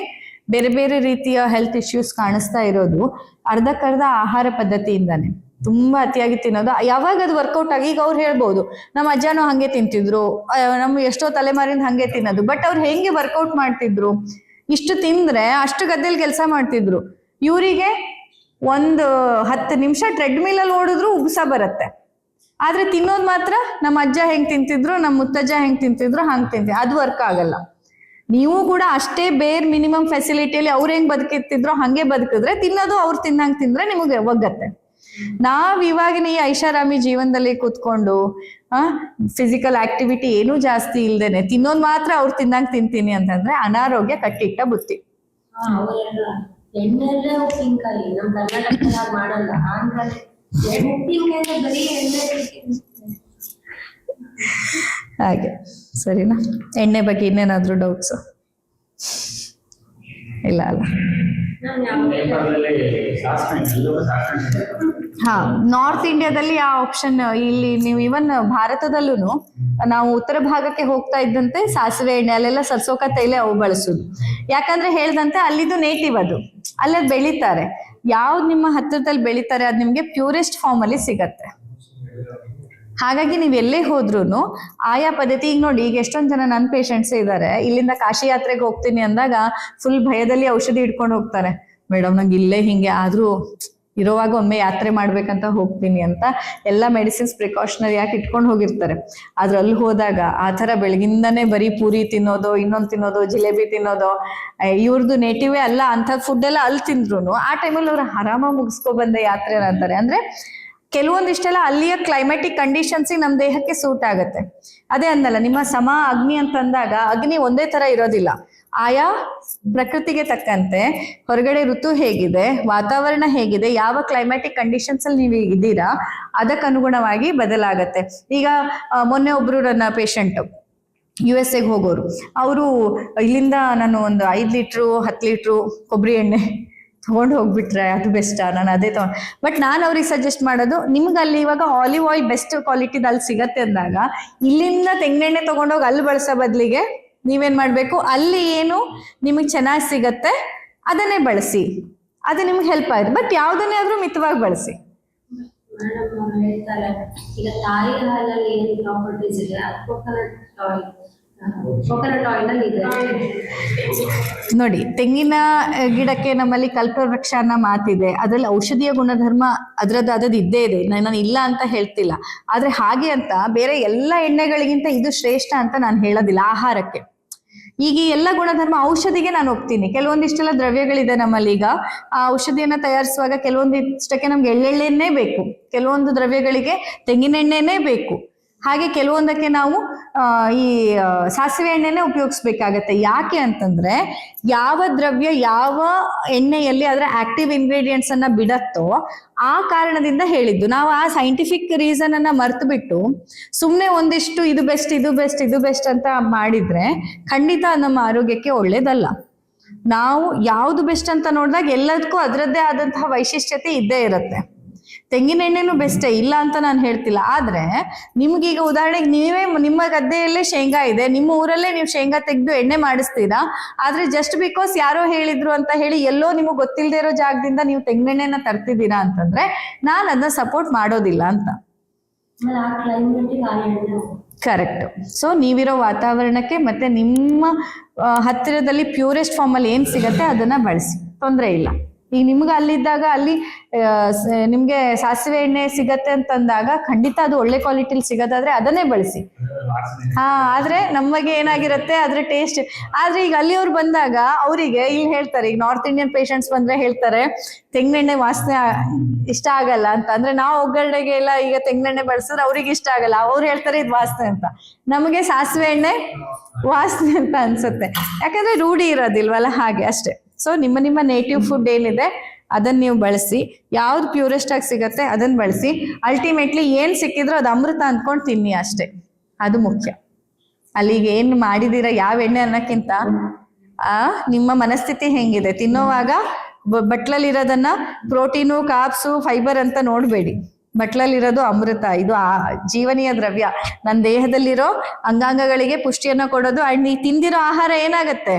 ಬೇರೆ ಬೇರೆ ರೀತಿಯ ಹೆಲ್ತ್ ಇಶ್ಯೂಸ್ ಕಾಣಿಸ್ತಾ ಇರೋದು ಅರ್ಧಕ್ಕರ್ಧ ಆಹಾರ ಪದ್ಧತಿಯಿಂದಾನೆ. ತುಂಬಾ ಅತಿಯಾಗಿ ತಿನ್ನೋದು. ಯಾವಾಗ ಅದು ವರ್ಕೌಟ್ ಆಗಿ, ಈಗ ಅವ್ರು ಹೇಳ್ಬೋದು ನಮ್ಮ ಅಜ್ಜನೂ ಹಂಗೆ ತಿಂತಿದ್ರು, ನಮ್ಮ ಎಷ್ಟೋ ತಲೆಮಾರಿಂದ ಹಂಗೆ ತಿನ್ನೋದು. ಬಟ್ ಅವ್ರು ಹೆಂಗೆ ವರ್ಕೌಟ್ ಮಾಡ್ತಿದ್ರು, ಇಷ್ಟು ತಿಂದ್ರೆ ಅಷ್ಟು ಗದ್ದೆಯಲ್ಲಿ ಕೆಲಸ ಮಾಡ್ತಿದ್ರು. ಇವರಿಗೆ 10 ನಿಮಿಷ ಟ್ರೆಡ್ಮಿಲ್ ಅಲ್ಲಿ ಓಡಿದ್ರು ಉಬ್ಸ ಬರುತ್ತೆ. ಆದ್ರೆ ತಿನ್ನೋದು ಮಾತ್ರ ನಮ್ಮ ಅಜ್ಜ ಹೆಂಗ್ ತಿಂತಿದ್ರು, ನಮ್ಮ ಮುತ್ತಜ್ಜ ಹೆಂಗ್ ತಿಂತಿದ್ರು ಹಂಗ್ ತಿಂತಿದ್ರು. ಅದು ವರ್ಕ್ ಆಗಲ್ಲ. ನೀವು ಕೂಡ ಅಷ್ಟೇ ಬೇರ್ ಮಿನಿಮಮ್ ಫೆಸಿಲಿಟಿಯಲ್ಲಿ ಅವ್ರು ಹೆಂಗ್ ಬದುಕಿರ್ತಿದ್ರು ಹಂಗೆ ಬದುಕಿದ್ರೆ, ತಿನ್ನೋದು ಅವ್ರು ತಿನ್ನಂಗ್ ತಿಂದ್ರೆ ನಿಮಗೆ ಒಗ್ಗತ್ತೆ. ನಾವ್ ಇವಾಗಿನ ಈ ಐಷಾರಾಮಿ ಜೀವನದಲ್ಲಿ ಕೂತ್ಕೊಂಡು ಫಿಸಿಕಲ್ ಆಕ್ಟಿವಿಟಿ ಏನೂ ಜಾಸ್ತಿ ಇಲ್ದೇನೆ ತಿನ್ನೋದ್ ಮಾತ್ರ ಅವ್ರು ತಿನ್ನಂಗ್ ತಿಂತೀನಿ ಅಂತಂದ್ರೆ ಅನಾರೋಗ್ಯ ಕಟ್ಟಿಟ್ಟ ಬುತ್ತಿ. ಹಾಗೆ ಸರಿನಾ? ಎಣ್ಣೆ ಬಗ್ಗೆ ಇನ್ನೇನಾದ್ರೂ ಡೌಟ್ಸ್? ಇಲ್ಲ ಅಲ್ಲ? ಹಾ, ನಾರ್ತ್ ಇಂಡಿಯಾದಲ್ಲಿ ಆ ಆಪ್ಷನ್ ಇಲ್ಲಿ ನೀವು ಇವನ್ ಭಾರತದಲ್ಲೂ ನಾವು ಉತ್ತರ ಭಾಗಕ್ಕೆ ಹೋಗ್ತಾ ಇದ್ದಂತೆ ಸಾಸಿವೆ ಎಣ್ಣೆ ಅಲ್ಲೆಲ್ಲ ಸರ್ಸೋಕ ತೈಲ ಅವು ಬಳಸುದು. ಯಾಕಂದ್ರೆ ಹೇಳ್ದಂತೆ ಅಲ್ಲಿದು ನೇಟಿವ್, ಅದು ಅಲ್ಲೇ ಬೆಳಿತಾರೆ. ಯಾವ್ದು ನಿಮ್ಮ ಹತ್ತಿರದಲ್ಲಿ ಬೆಳಿತಾರೆ ಅದು ನಿಮ್ಗೆ ಪ್ಯೂರೆಸ್ಟ್ ಫಾರ್ಮ್ ಅಲ್ಲಿ ಸಿಗತ್ತೆ. ಹಾಗಾಗಿ ನೀವ್ ಎಲ್ಲೇ ಹೋದ್ರುನು ಆಯಾ ಪದ್ಧತಿ, ಈಗ ನೋಡಿ, ಈಗ ಎಷ್ಟೊಂದ್ ಜನ ನನ್ನ ಪೇಷಂಟ್ಸ್ ಇದ್ದಾರೆ, ಇಲ್ಲಿಂದ ಕಾಶಿ ಯಾತ್ರೆಗೆ ಹೋಗ್ತೀನಿ ಅಂದಾಗ ಫುಲ್ ಭಯದಲ್ಲಿ ಔಷಧಿ ಇಟ್ಕೊಂಡು ಹೋಗ್ತಾರೆ. ಮೇಡಮ್ ನಂಗೆ ಇಲ್ಲೇ ಹಿಂಗೆ ಆದ್ರೂ ಇರೋವಾಗ ಒಮ್ಮೆ ಯಾತ್ರೆ ಮಾಡ್ಬೇಕಂತ ಹೋಗ್ತೀನಿ ಅಂತ ಎಲ್ಲ ಮೆಡಿಸಿನ್ಸ್ ಪ್ರಿಕಾಷನರಿ ಯಾಕೆ ಇಟ್ಕೊಂಡು ಹೋಗಿರ್ತಾರೆ. ಆದ್ರೆ ಅಲ್ಲಿ ಹೋದಾಗ ಆ ಥರ ಬೆಳಗಿಂದನೇ ಬರೀ ಪೂರಿ ತಿನ್ನೋದು, ಇನ್ನೊಂದು ತಿನ್ನೋದು, ಜಿಲೇಬಿ ತಿನ್ನೋದು, ಇವ್ರದ್ದು ನೇಟಿವೇ ಅಲ್ಲ ಅಂತ ಫುಡ್ ಎಲ್ಲ ಅಲ್ಲಿ ತಿಂದ್ರು ಆ ಟೈಮಲ್ಲಿ ಅವ್ರು ಆರಾಮಾಗಿ ಮುಗಿಸ್ಕೊ ಬಂದ ಯಾತ್ರೆ ಅಂತಾರೆ. ಅಂದ್ರೆ ಕೆಲವೊಂದಿಷ್ಟೆಲ್ಲ ಅಲ್ಲಿಯ ಕ್ಲೈಮೆಟಿಕ್ ಕಂಡೀಷನ್ಸಿಗೆ ನಮ್ಮ ದೇಹಕ್ಕೆ ಸೂಟ್ ಆಗುತ್ತೆ. ಅದೇ ಅಂದಲ್ಲ, ನಿಮ್ಮ ಸಮ ಅಗ್ನಿ ಅಂತಂದಾಗ ಅಗ್ನಿ ಒಂದೇ ತರ ಇರೋದಿಲ್ಲ. ಆಯಾ ಪ್ರಕೃತಿಗೆ ತಕ್ಕಂತೆ ಹೊರಗಡೆ ಋತು ಹೇಗಿದೆ, ವಾತಾವರಣ ಹೇಗಿದೆ, ಯಾವ ಕ್ಲೈಮ್ಯಾಟಿಕ್ ಕಂಡೀಷನ್ಸ್ ಅಲ್ಲಿ ನೀವು ಇದ್ದೀರಾ ಅದಕ್ಕನುಗುಣವಾಗಿ ಬದಲಾಗತ್ತೆ. ಈಗ ಮೊನ್ನೆ ಒಬ್ರು ನನ್ನ ಪೇಷಂಟ್ USA ಹೋಗೋರು, ಅವರು ಇಲ್ಲಿಂದ ನಾನು ಒಂದು 5 ಲೀಟ್ರು 10 ಲೀಟ್ರು ಕೊಬ್ಬರಿ ಎಣ್ಣೆ ತಗೊಂಡು ಹೋಗ್ಬಿಟ್ರೆ ಅದು ಬೆಸ್ಟಾ, ನಾನು ಅದೇ ಬಟ್ ನಾನು ಅವ್ರಿಗೆ ಸಜೆಸ್ಟ್ ಮಾಡೋದು, ನಿಮ್ಗೆ ಅಲ್ಲಿ ಇವಾಗ ಆಲಿವ್ ಆಯಿಲ್ ಬೆಸ್ಟ್ ಕ್ವಾಲಿಟಿದು ಅಲ್ಲಿ ಸಿಗತ್ತೆ ಅಂದಾಗ ಇಲ್ಲಿಂದ ತೆಂಗಿನೆಣ್ಣೆ ತಗೊಂಡೋಗಿ ಅಲ್ಲಿ ಬಳಸೋ ಬದಲಿಗೆ ನೀವೇನ್ ಮಾಡ್ಬೇಕು, ಅಲ್ಲಿ ಏನು ನಿಮಗೆ ಚೆನ್ನಾಗಿ ಸಿಗತ್ತೆ ಅದನ್ನೇ ಬಳಸಿ, ಅದು ನಿಮ್ಗೆ ಹೆಲ್ಪ್ ಆಯ್ತು. ಬಟ್ ಯಾವ್ದನ್ನೇ ಆದ್ರೂ ಮಿತವಾಗಿ ಬಳಸಿ. ಈಗ ತಾಯಿ ಹಾಲಲ್ಲಿ ಏನು ಪ್ರಾಪರ್ಟೀಸ್ ಇದೆ, ಕೊಕೊನಟ್ ಆಯಿಲ್ ಅಲ್ಲಿ ಇದೆ ನೋಡಿ. ತೆಂಗಿನ ಗಿಡಕ್ಕೆ ನಮ್ಮಲ್ಲಿ ಕಲ್ಪವೃಕ್ಷ ಅನ್ನೋ ಮಾತಿದೆ, ಅದ್ರಲ್ಲಿ ಔಷಧೀಯ ಗುಣಧರ್ಮ ಅದ್ರದ್ದು ಇದ್ದೇ ಇದೆ, ನಾನು ಇಲ್ಲ ಅಂತ ಹೇಳ್ತಿಲ್ಲ. ಆದ್ರೆ ಹಾಗೆ ಅಂತ ಬೇರೆ ಎಲ್ಲ ಎಣ್ಣೆಗಳಿಗಿಂತ ಇದು ಶ್ರೇಷ್ಠ ಅಂತ ನಾನು ಹೇಳೋದಿಲ್ಲ. ಆಹಾರಕ್ಕೆ ಈಗ ಈ ಎಲ್ಲ ಗುಣಧರ್ಮ, ಔಷಧಿಗೆ ನಾನು ಒಪ್ತೀನಿ. ಕೆಲವೊಂದಿಷ್ಟೆಲ್ಲ ದ್ರವ್ಯಗಳಿದೆ ನಮ್ಮಲ್ಲಿ. ಈಗ ಆ ಔಷಧಿಯನ್ನ ತಯಾರಿಸುವಾಗ ಕೆಲವೊಂದಿಷ್ಟಕ್ಕೆ ನಮ್ಗೆ ಎಳ್ಳೆಣ್ಣೆನೇ ಬೇಕು, ಕೆಲವೊಂದು ದ್ರವ್ಯಗಳಿಗೆ ತೆಂಗಿನೆಣ್ಣೆನೇ ಬೇಕು, ಹಾಗೆ ಕೆಲವೊಂದಕ್ಕೆ ನಾವು ಈ ಸಾಸಿವೆ ಎಣ್ಣೆನೆ ಉಪಯೋಗಿಸ್ಬೇಕಾಗತ್ತೆ. ಯಾಕೆ ಅಂತಂದ್ರೆ ಯಾವ ದ್ರವ್ಯ ಯಾವ ಎಣ್ಣೆಯಲ್ಲಿ ಅದರ ಆಕ್ಟಿವ್ ಇಂಗ್ರೀಡಿಯೆಂಟ್ಸ್ ಅನ್ನ ಬಿಡತ್ತೋ ಆ ಕಾರಣದಿಂದ ಹೇಳಿದ್ದು. ನಾವು ಆ ಸೈಂಟಿಫಿಕ್ ರೀಸನ್ ಅನ್ನ ಮರ್ತು ಬಿಟ್ಟು ಸುಮ್ಮನೆ ಒಂದಿಷ್ಟು ಇದು ಬೆಸ್ಟ್ ಇದು ಬೆಸ್ಟ್ ಇದು ಬೆಸ್ಟ್ ಅಂತ ಮಾಡಿದ್ರೆ ಖಂಡಿತ ನಮ್ಮ ಆರೋಗ್ಯಕ್ಕೆ ಒಳ್ಳೇದಲ್ಲ. ನಾವು ಯಾವ್ದು ಬೆಸ್ಟ್ ಅಂತ ನೋಡಿದಾಗ ಎಲ್ಲದಕ್ಕೂ ಅದರದ್ದೇ ಆದಂತಹ ವೈಶಿಷ್ಟ್ಯತೆ ಇದ್ದೇ ಇರುತ್ತೆ. ತೆಂಗಿನ ಎಣ್ಣೆನೂ ಬೆಸ್ಟೇ, ಇಲ್ಲ ಅಂತ ನಾನು ಹೇಳ್ತಿಲ್ಲ. ಆದ್ರೆ ನಿಮ್ಗೀಗ ಉದಾಹರಣೆಗೆ ನೀವೇ ನಿಮ್ಮ ಗದ್ದೆಯಲ್ಲೇ ಶೇಂಗಾ ಇದೆ, ನಿಮ್ಮ ಊರಲ್ಲೇ ನೀವು ಶೇಂಗಾ ತೆಗೆದು ಎಣ್ಣೆ ಮಾಡಿಸ್ತೀರಾ. ಆದ್ರೆ ಜಸ್ಟ್ ಬಿಕಾಸ್ ಯಾರೋ ಹೇಳಿದ್ರು ಅಂತ ಹೇಳಿ ಎಲ್ಲೋ ನಿಮಗೆ ಗೊತ್ತಿಲ್ಲದೆ ಇರೋ ಜಾಗದಿಂದ ನೀವು ತೆಂಗಿನೆಣ್ಣೆನ ತರ್ತಿದ್ದೀರಾ ಅಂತಂದ್ರೆ ನಾನು ಅದನ್ನ ಸಪೋರ್ಟ್ ಮಾಡೋದಿಲ್ಲ ಅಂತ. ಕರೆಕ್ಟ್. ಸೊ ನೀವಿರೋ ವಾತಾವರಣಕ್ಕೆ ಮತ್ತೆ ನಿಮ್ಮ ಹತ್ತಿರದಲ್ಲಿ ಪ್ಯೂರೆಸ್ಟ್ ಫಾರ್ಮ್ ಅಲ್ಲಿ ಏನ್ ಸಿಗತ್ತೆ ಅದನ್ನ ಬಳಸಿ, ತೊಂದರೆ ಇಲ್ಲ. ಈಗ ನಿಮ್ಗೆ ಅಲ್ಲಿದ್ದಾಗ ಅಲ್ಲಿ ನಿಮ್ಗೆ ಸಾಸಿವೆ ಎಣ್ಣೆ ಸಿಗತ್ತೆ ಅಂತಂದಾಗ ಖಂಡಿತ ಅದು ಒಳ್ಳೆ ಕ್ವಾಲಿಟಿಲಿ ಸಿಗೋದಾದ್ರೆ ಅದನ್ನೇ ಬಳಸಿ. ಆದ್ರೆ ನಮಗೆ ಏನಾಗಿರುತ್ತೆ ಅದ್ರ ಟೇಸ್ಟ್. ಆದ್ರೆ ಈಗ ಅಲ್ಲಿಯವ್ರು ಬಂದಾಗ ಅವರಿಗೆ ಇಲ್ಲಿ ಹೇಳ್ತಾರೆ, ಈಗ ನಾರ್ತ್ ಇಂಡಿಯನ್ ಪೇಷಂಟ್ಸ್ ಬಂದ್ರೆ ಹೇಳ್ತಾರೆ ತೆಂಗಿನೆಣ್ಣೆ ವಾಸನೆ ಇಷ್ಟ ಆಗಲ್ಲ ಅಂತ. ಅಂದ್ರೆ ನಾವು ಒಗ್ಗರಣೆಗೆ ಎಲ್ಲ ಈಗ ತೆಂಗಿನೆಣ್ಣೆ ಬಳಸಿದ್ರೆ ಅವ್ರಿಗೆ ಇಷ್ಟ ಆಗಲ್ಲ, ಅವ್ರು ಹೇಳ್ತಾರೆ ಇದು ವಾಸನೆ ಅಂತ. ನಮಗೆ ಸಾಸಿವೆ ಎಣ್ಣೆ ವಾಸನೆ ಅಂತ ಅನ್ಸುತ್ತೆ, ಯಾಕಂದ್ರೆ ರೂಢಿ ಇರೋದಿಲ್ವಲ್ಲ, ಹಾಗೆ ಅಷ್ಟೇ. ಸೊ ನಿಮ್ಮ ನೇಟಿವ್ ಫುಡ್ ಏನಿದೆ ಅದನ್ನ ನೀವು ಬಳಸಿ, ಯಾವ್ದು ಪ್ಯೂರೆಸ್ಟ್ ಆಗಿ ಸಿಗತ್ತೆ ಅದನ್ನ ಬಳಸಿ. ಅಲ್ಟಿಮೇಟ್ಲಿ ಏನ್ ಸಿಕ್ಕಿದ್ರೂ ಅದು ಅಮೃತ ಅಂದ್ಕೊಂಡು ತಿನ್ನಿ ಅಷ್ಟೇ, ಅದು ಮುಖ್ಯ. ಅಲ್ಲಿಗೆ ಏನ್ ಮಾಡಿದೀರ ಯಾವ ಎಣ್ಣೆ ಅನ್ನೋಕ್ಕಿಂತ ನಿಮ್ಮ ಮನಸ್ಥಿತಿ ಹೆಂಗಿದೆ. ತಿನ್ನೋವಾಗ ಬಟ್ಲಲ್ಲಿರೋದನ್ನ ಪ್ರೋಟೀನು ಕಾರ್ಬ್ಸು ಫೈಬರ್ ಅಂತ ನೋಡ್ಬೇಡಿ. ಬಟ್ಲಲ್ಲಿರೋದು ಅಮೃತ, ಇದು ಜೀವನೀಯ ದ್ರವ್ಯ, ನನ್ನ ದೇಹದಲ್ಲಿರೋ ಅಂಗಾಂಗಗಳಿಗೆ ಪುಷ್ಟಿಯನ್ನ ಕೊಡೋದು. ಅಂಡ್ ಈ ತಿಂದಿರೋ ಆಹಾರ ಏನಾಗತ್ತೆ,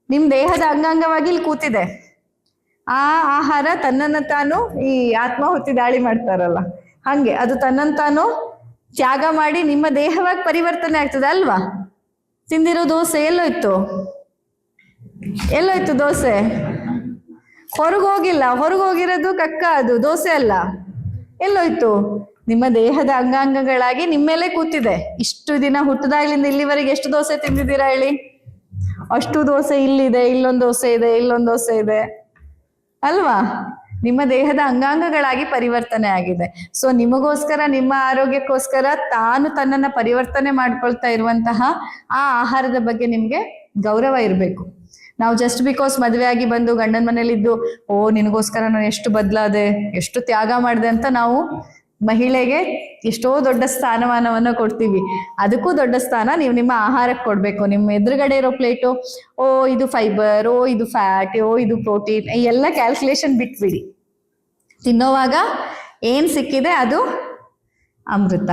ನಿಮ್ ದೇಹದ ಅಂಗಾಂಗವಾಗಿ ಇಲ್ಲಿ ಕೂತಿದೆ. ಆ ಆಹಾರ ತನ್ನನ್ನು ತಾನು ಈ ಆತ್ಮಾಹುತಿ ದಾಳಿ ಮಾಡ್ತಾರಲ್ಲ ಹಂಗೆ ಅದು ತನ್ನನ್ನು ತಾನು ತ್ಯಾಗ ಮಾಡಿ ನಿಮ್ಮ ದೇಹವಾಗಿ ಪರಿವರ್ತನೆ ಆಗ್ತದೆ ಅಲ್ವಾ. ತಿಂದಿರೋ ದೋಸೆ ಎಲ್ಲೋಯ್ತು ದೋಸೆ? ಹೊರಗೋಗಿಲ್ಲ, ಹೊರಗೋಗಿರೋದು ಕಕ್ಕ, ಅದು ದೋಸೆ ಅಲ್ಲ. ಎಲ್ಲೋಯ್ತು? ನಿಮ್ಮ ದೇಹದ ಅಂಗಾಂಗಗಳಾಗಿ ನಿಮ್ಮೇಲೆ ಕೂತಿದೆ. ಇಷ್ಟು ದಿನ ಹುಟ್ಟದಾಗ್ಲಿಂದ ಇಲ್ಲಿವರೆಗೆ ಎಷ್ಟು ದೋಸೆ ತಿಂದಿದ್ದೀರಾ ಹೇಳಿ? ಅಷ್ಟು ದೋಸೆ ಇಲ್ಲಿದೆ, ಇಲ್ಲೊಂದು ದೋಸೆ ಇದೆ, ಇಲ್ಲೊಂದು ದೋಸೆ ಇದೆ ಅಲ್ವಾ. ನಿಮ್ಮ ದೇಹದ ಅಂಗಾಂಗಗಳಾಗಿ ಪರಿವರ್ತನೆ ಆಗಿದೆ. ಸೊ ನಿಮಗೋಸ್ಕರ, ನಿಮ್ಮ ಆರೋಗ್ಯಕ್ಕೋಸ್ಕರ ತಾನು ತನ್ನನ್ನ ಪರಿವರ್ತನೆ ಮಾಡ್ಕೊಳ್ತಾ ಇರುವಂತಹ ಆ ಆಹಾರದ ಬಗ್ಗೆ ನಿಮ್ಗೆ ಗೌರವ ಇರಬೇಕು. ನಾವು ಜಸ್ಟ್ ಬಿಕಾಸ್ ಮದುವೆ ಆಗಿ ಬಂದು ಗಂಡನ ಮನೇಲಿದ್ದು ನಿನಗೋಸ್ಕರ ನಾನು ಎಷ್ಟು ಬದಲಾದೆ, ಎಷ್ಟು ತ್ಯಾಗ ಮಾಡಿದೆ ಅಂತ ನಾವು ಮಹಿಳೆಗೆ ಎಷ್ಟೋ ದೊಡ್ಡ ಸ್ಥಾನಮಾನವನ್ನ ಕೊಡ್ತೀವಿ. ಅದಕ್ಕೂ ದೊಡ್ಡ ಸ್ಥಾನ ನೀವು ನಿಮ್ಮ ಆಹಾರಕ್ಕೆ ಕೊಡ್ಬೇಕು. ನಿಮ್ಮ ಎದುರುಗಡೆ ಇರೋ ಪ್ಲೇಟು ಇದು ಫೈಬರ್, ಇದು ಫ್ಯಾಟ್, ಇದು ಪ್ರೋಟೀನ್, ಈ ಎಲ್ಲ ಕ್ಯಾಲ್ಕುಲೇಷನ್ ಬಿಟ್ಬಿಡಿ. ತಿನ್ನೋವಾಗ ಏನ್ ಸಿಕ್ಕಿದೆ ಅದು ಅಮೃತ.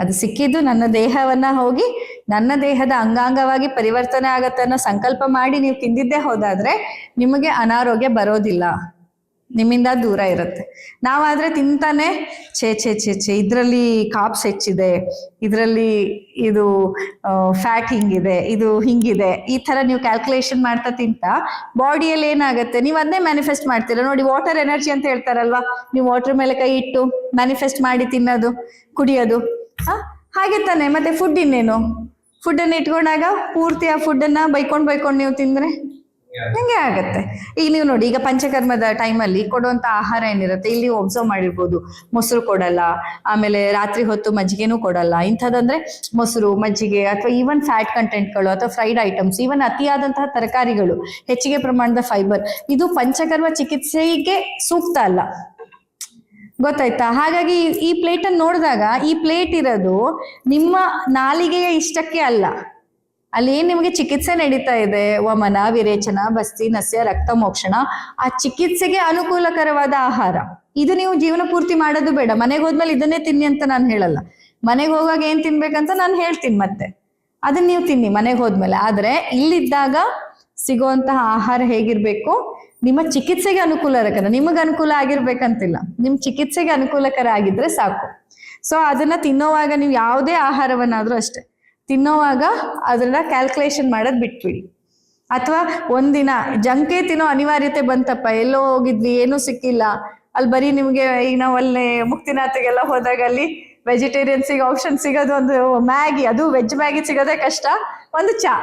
ಅದು ಸಿಕ್ಕಿದ್ದು ನನ್ನ ದೇಹವನ್ನ ಹೋಗಿ ನನ್ನ ದೇಹದ ಅಂಗಾಂಗವಾಗಿ ಪರಿವರ್ತನೆ ಆಗತ್ತೆ ಅನ್ನೋ ಸಂಕಲ್ಪ ಮಾಡಿ ನೀವು ತಿಂದಿದ್ದೇ ಹೋದಾದ್ರೆ ನಿಮಗೆ ಅನಾರೋಗ್ಯ ಬರೋದಿಲ್ಲ, ನಿಮ್ಮಿಂದ ದೂರ ಇರುತ್ತೆ. ನಾವಾದ್ರೆ ತಿಂತಾನೆ ಛೇ ಇದರಲ್ಲಿ ಕಾಪ್ಸ್ ಹೆಚ್ಚಿದೆ, ಇದರಲ್ಲಿ ಇದು ಫ್ಯಾಟ್ ಹಿಂಗಿದೆ, ಇದು ಹಿಂಗಿದೆ, ಈ ತರ ನೀವು ಕ್ಯಾಲ್ಕುಲೇಷನ್ ಮಾಡ್ತಾ ತಿಂತ ಬಾಡಿಯಲ್ಲಿ ಏನಾಗುತ್ತೆ, ನೀವು ಅದನ್ನೇ ಮ್ಯಾನಿಫೆಸ್ಟ್ ಮಾಡ್ತೀರಾ. ನೋಡಿ, ವಾಟರ್ ಎನರ್ಜಿ ಅಂತ ಹೇಳ್ತಾರಲ್ವಾ, ನೀವು ವಾಟರ್ ಮೇಲೆ ಕೈ ಇಟ್ಟು ಮ್ಯಾನಿಫೆಸ್ಟ್ ಮಾಡಿ ತಿನ್ನೋದು, ಕುಡಿಯೋದು, ಹಾಗೆ ತಾನೆ. ಮತ್ತೆ ಫುಡ್ ಇನ್ನೇನು, ಫುಡ್ಡನ್ನು ಇಟ್ಕೊಂಡಾಗ ಪೂರ್ತಿ ಆ ಫುಡ್ಡನ್ನ ಬೈಕೊಂಡು ನೀವು ತಿಂದ್ರೆ ಹಂಗೆ ಆಗತ್ತೆ. ಈಗ ನೀವು ನೋಡಿ, ಈಗ ಪಂಚಕರ್ಮದ ಟೈಮಲ್ಲಿ ಕೊಡುವಂತ ಆಹಾರ ಏನಿರುತ್ತೆ, ಇಲ್ಲಿ ಒಬ್ಸರ್ವ್ ಮಾಡಿರ್ಬೋದು, ಮೊಸರು ಕೊಡಲ್ಲ, ಆಮೇಲೆ ರಾತ್ರಿ ಹೊತ್ತು ಮಜ್ಜಿಗೆನೂ ಕೊಡಲ್ಲ. ಇಂಥದ್ದಂದ್ರೆ ಮೊಸರು, ಮಜ್ಜಿಗೆ, ಅಥವಾ ಈವನ್ ಫ್ಯಾಟ್ ಕಂಟೆಂಟ್ಗಳು ಅಥವಾ ಫ್ರೈಡ್ ಐಟಮ್ಸ್, ಈವನ್ ಅತಿಯಾದಂತಹ ತರಕಾರಿಗಳು, ಹೆಚ್ಚಿಗೆ ಪ್ರಮಾಣದ ಫೈಬರ್, ಇದು ಪಂಚಕರ್ಮ ಚಿಕಿತ್ಸೆಗೆ ಸೂಕ್ತ ಅಲ್ಲ. ಗೊತ್ತಾಯ್ತಾ? ಹಾಗಾಗಿ ಈ ಪ್ಲೇಟ್ ಅನ್ನು ನೋಡಿದಾಗ ಈ ಪ್ಲೇಟ್ ಇರೋದು ನಿಮ್ಮ ನಾಲಿಗೆಯ ಇಷ್ಟಕ್ಕೆ ಅಲ್ಲ, ಅಲ್ಲಿ ಏನ್ ನಿಮಗೆ ಚಿಕಿತ್ಸೆ ನಡೀತಾ ಇದೆ, ವಮನ, ವಿರೇಚನ, ಬಸ್ತಿ, ನಸ್ಯ, ರಕ್ತ ಮೋಕ್ಷಣ, ಆ ಚಿಕಿತ್ಸೆಗೆ ಅನುಕೂಲಕರವಾದ ಆಹಾರ ಇದು. ನೀವು ಜೀವನ ಪೂರ್ತಿ ಮಾಡೋದು ಬೇಡ. ಮನೆಗೆ ಹೋದ್ಮೇಲೆ ಇದನ್ನೇ ತಿನ್ನಿ ಅಂತ ನಾನು ಹೇಳಲ್ಲ. ಮನೆಗೆ ಹೋಗಾಗ ಏನ್ ತಿನ್ಬೇಕಂತ ನಾನು ಹೇಳ್ತೀನಿ, ಮತ್ತೆ ಅದನ್ನ ನೀವು ತಿನ್ನಿ ಮನೆಗೆ ಹೋದ್ಮೇಲೆ. ಆದ್ರೆ ಇಲ್ಲಿದ್ದಾಗ ಸಿಗುವಂತಹ ಆಹಾರ ಹೇಗಿರ್ಬೇಕು, ನಿಮ್ಮ ಚಿಕಿತ್ಸೆಗೆ ಅನುಕೂಲಕರ, ನಿಮಗೆ ಅನುಕೂಲ ಆಗಿರ್ಬೇಕಂತಿಲ್ಲ, ನಿಮ್ ಚಿಕಿತ್ಸೆಗೆ ಅನುಕೂಲಕರ ಆಗಿದ್ರೆ ಸಾಕು. ಸೊ ಅದನ್ನ ತಿನ್ನೋವಾಗ ನೀವು ಯಾವುದೇ ಆಹಾರವನ್ನಾದ್ರೂ ಅಷ್ಟೇ ತಿನ್ನೋವಾಗ ಅದನ್ನ ಕ್ಯಾಲ್ಕುಲೇಷನ್ ಮಾಡೋದ್ ಬಿಟ್ಬಿಡಿ. ಅಥವಾ ಒಂದಿನ ಜಂಕೆ ತಿನ್ನೋ ಅನಿವಾರ್ಯತೆ ಬಂತಪ್ಪ, ಎಲ್ಲೋ ಹೋಗಿದ್ವಿ, ಏನೂ ಸಿಕ್ಕಿಲ್ಲ, ಅಲ್ಲಿ ಬರೀ ನಿಮ್ಗೆ ಈಗ ನಾವು ಅಲ್ಲಿ ಮುಕ್ತಿನಾಥಗೆಲ್ಲ ಹೋದಾಗ ಅಲ್ಲಿ ವೆಜಿಟೇರಿಯನ್ಸಿಗೆ ಆಪ್ಷನ್ ಸಿಗೋದು ಒಂದು ಮ್ಯಾಗಿ, ಅದು ವೆಜ್ ಮ್ಯಾಗಿ ಸಿಗೋದೇ ಕಷ್ಟ, ಒಂದು ಚಾ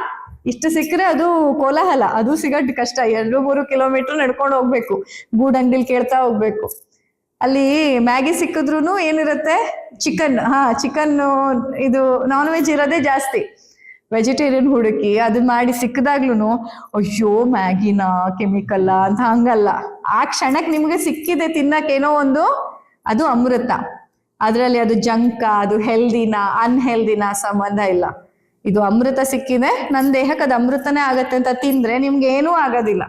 ಇಷ್ಟು ಸಿಕ್ಕರೆ ಅದು ಕೋಲಾಹಲ, ಅದು ಸಿಗೋದು ಕಷ್ಟ. 2-3 ಕಿಲೋಮೀಟರ್ ನಡ್ಕೊಂಡು ಹೋಗ್ಬೇಕು, ಗೂಡಂಗಡಿಲಿ ಕೇಳ್ತಾ ಹೋಗ್ಬೇಕು. ಅಲ್ಲಿ ಮ್ಯಾಗಿ ಸಿಕ್ಕಿದ್ರು ಏನಿರುತ್ತೆ, ಚಿಕನ್, ಚಿಕನ್, ಇದು ನಾನ್ ವೆಜ್ ಇರೋದೇ ಜಾಸ್ತಿ. ವೆಜಿಟೇರಿಯನ್ ಹುಡುಕಿ ಅದನ್ನ ಮಾಡಿ ಸಿಕ್ಕದಾಗ್ಲೂ ಅಯ್ಯೋ ಮ್ಯಾಗಿನ ಕೆಮಿಕಲ್ಲ ಅಂತ ಹಂಗಲ್ಲ. ಆ ಕ್ಷಣಕ್ಕೆ ನಿಮ್ಗೆ ಸಿಕ್ಕಿದೆ ತಿನ್ನಕ್ಕೇನೋ ಒಂದು, ಅದು ಅಮೃತ. ಅದ್ರಲ್ಲಿ ಅದು ಜಂಕ, ಅದು ಹೆಲ್ದಿನ ಅನ್ಹೆಲ್ದಿನ ಸಂಬಂಧ ಇಲ್ಲ. ಇದು ಅಮೃತ ಸಿಕ್ಕಿದೆ, ನನ್ನ ದೇಹಕ್ಕೆ ಅದು ಅಮೃತನೇ ಆಗತ್ತೆ ಅಂತ ತಿಂದ್ರೆ ನಿಮ್ಗೆ ಏನೂ ಆಗೋದಿಲ್ಲ.